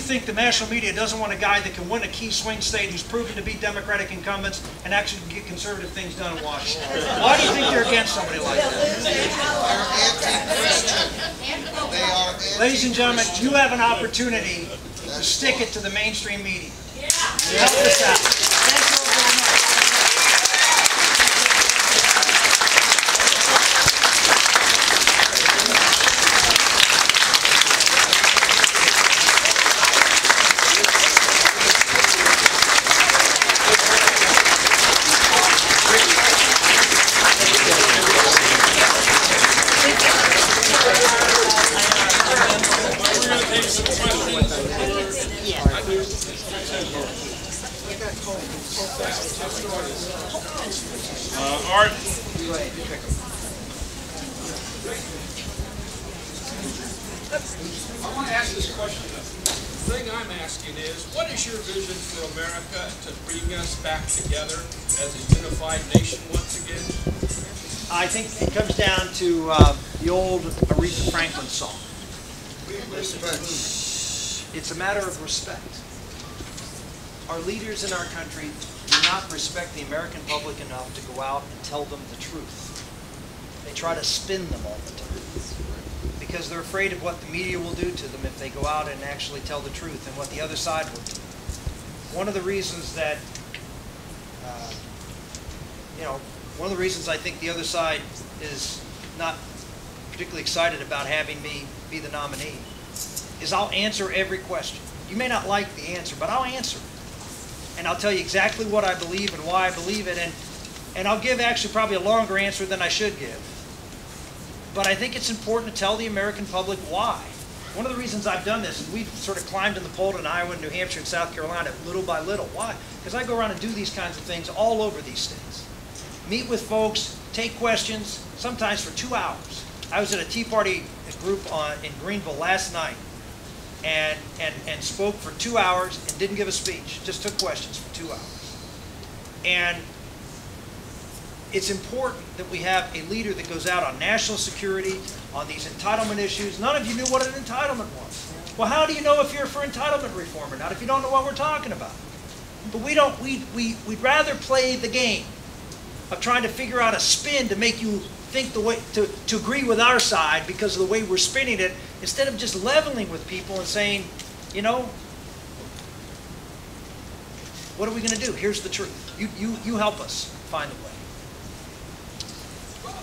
think the national media doesn't want a guy that can win a key swing state who's proven to be Democratic incumbents and actually get conservative things done in Washington? Why do you think they're against somebody like that? Ladies and gentlemen, you have an opportunity to stick it to the mainstream media. Help us out. Thank you all very much. Art. I want to ask this question. The thing I'm asking is, what is your vision for America to bring us back together as a unified nation once again? I think it comes down to the old Aretha Franklin song. It's a matter of respect. Our leaders in our country do not respect the American public enough to go out and tell them the truth. They try to spin them all the time because they're afraid of what the media will do to them if they go out and actually tell the truth and what the other side will do. One of the reasons that, one of the reasons I think the other side is not particularly excited about having me be the nominee is I'll answer every question. You may not like the answer, but I'll answer it. And I'll tell you exactly what I believe and why I believe it, and I'll give actually probably a longer answer than I should give. But I think it's important to tell the American public why. One of the reasons I've done this is we've sort of climbed in the pole in Iowa, New Hampshire, and South Carolina little by little. Why? Because I go around and do these kinds of things all over these states. Meet with folks, take questions, sometimes for 2 hours. I was at a Tea Party group in Greenville last night. And spoke for 2 hours and didn't give a speech, just took questions for 2 hours. And it's important that we have a leader that goes out on national security, on these entitlement issues. None of you knew what an entitlement was. Well, how do you know if you're for entitlement reform or not if you don't know what we're talking about? But we'd rather play the game of trying to figure out a spin to make you think the way to agree with our side because of the way we're spinning it, instead of just leveling with people and saying, you know, what are we going to do? Here's the truth. You help us find a way.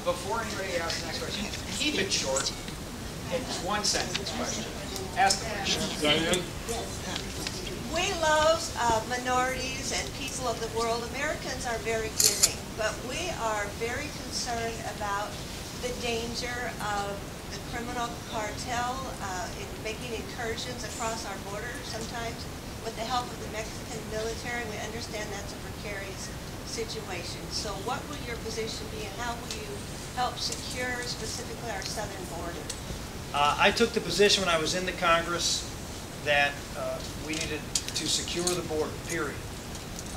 Before anybody asks the next question, keep it short. It's one sentence question. Ask the question. Diane? We love minorities and people of the world. Americans are very giving, but we are very concerned about the danger of the criminal cartel in making incursions across our border sometimes with the help of the Mexican military. We understand that's a precarious situation. So what will your position be and how will you help secure specifically our southern border? I took the position when I was in the Congress that we needed to secure the border, period.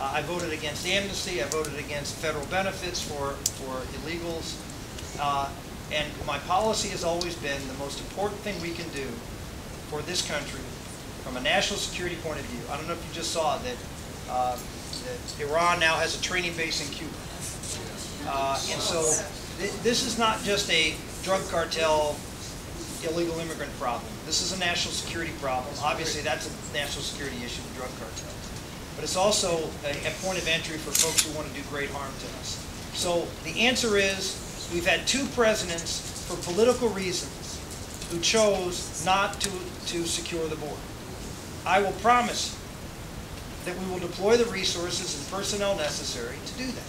I voted against amnesty. I voted against federal benefits for illegals. And my policy has always been the most important thing we can do for this country from a national security point of view. I don't know if you just saw that, that Iran now has a training base in Cuba. And so this is not just a drug cartel, illegal immigrant problem. This is a national security problem. Obviously, that's a national security issue, the drug cartel. But it's also a point of entry for folks who want to do great harm to us. So the answer is, we've had 2 presidents for political reasons who chose not to secure the border. I will promise that we will deploy the resources and personnel necessary to do that.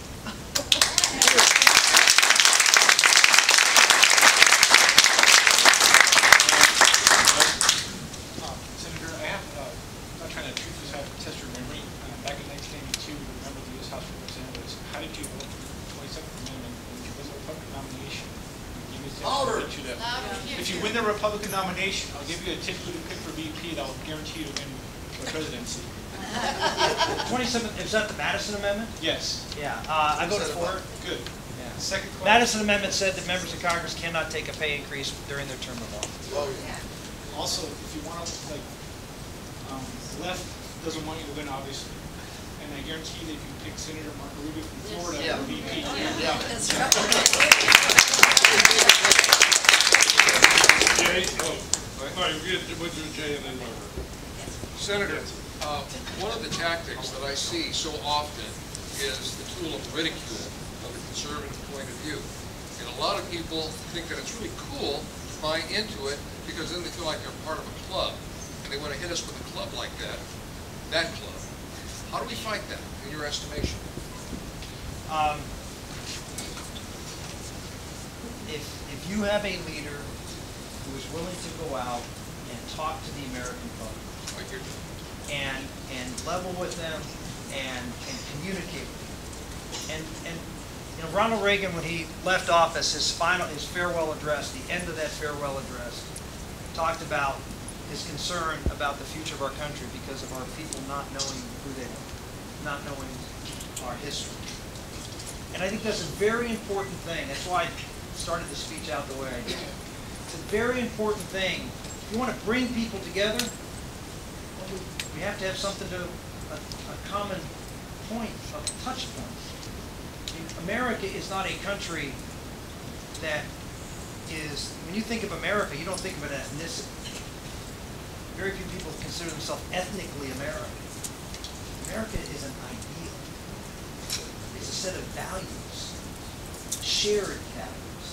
Senator, I'm not trying to test your memory. Back in 1982, you remember the U.S. House of Representatives. How did you vote for the 27th Amendment when it was a Republican nomination? If you win the Republican nomination, I'll give you a tip who to pick for VP that will guarantee you to win the presidency. 27th, is that the Madison Amendment? Yes. Yeah, I voted for it. Good. Yeah. Second question. Madison Amendment said that members of Congress cannot take a pay increase during their term of office. Also, if you want to, like, The left doesn't want you to win, obviously. And I guarantee that if you pick Senator Marco Rubio from Florida Yeah. for VP, That's right. Jay, all right, we'll do Jay and then Margaret. Senator, one of the tactics that I see so often is the tool of ridicule of the conservative point of view. And a lot of people think that it's really cool to buy into it because then they feel like they're part of a club. And they want to hit us with a club like that club. How do we fight that, in your estimation? If you have a leader who is willing to go out and talk to the American public, Like you're doing? and level with them and communicate with them. And you know, Ronald Reagan, when he left office, his farewell address, the end of that farewell address, talked about his concern about the future of our country because of our people not knowing who they are, not knowing our history. And I think that's a very important thing. That's why I started the speech out the way I did. It's a very important thing. If you want to bring people together, well, we have to have something to, a common point, a touch point. I mean, America is not a country that is, when you think of America, you don't think of an ethnicity. Very few people consider themselves ethnically American. America is an ideal. It's a set of values, shared values.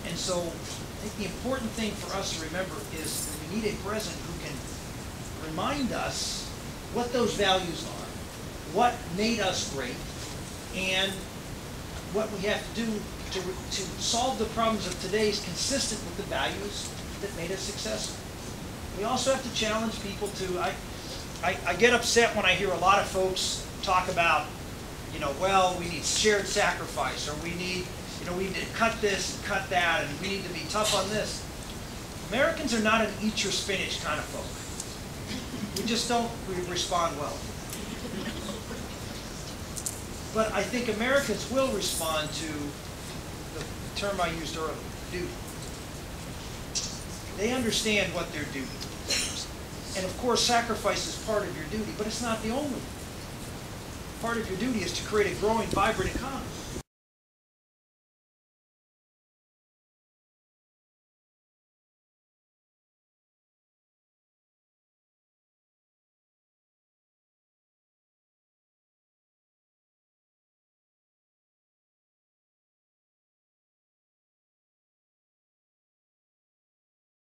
And so I think the important thing for us to remember is that we need a president who can remind us what those values are, what made us great, and what we have to do to solve the problems of today is consistent with the values that made us successful. We also have to challenge people to, I get upset when I hear a lot of folks talk about, you know, well, we need shared sacrifice, or we need, you know, we need to cut this and cut that, and we need to be tough on this. Americans are not an eat your spinach kind of folk. We just don't respond well. But I think Americans will respond to the term I used earlier, duty. They understand what their duty is. And of course, sacrifice is part of your duty, but it's not the only. Part of your duty is to create a growing, vibrant economy.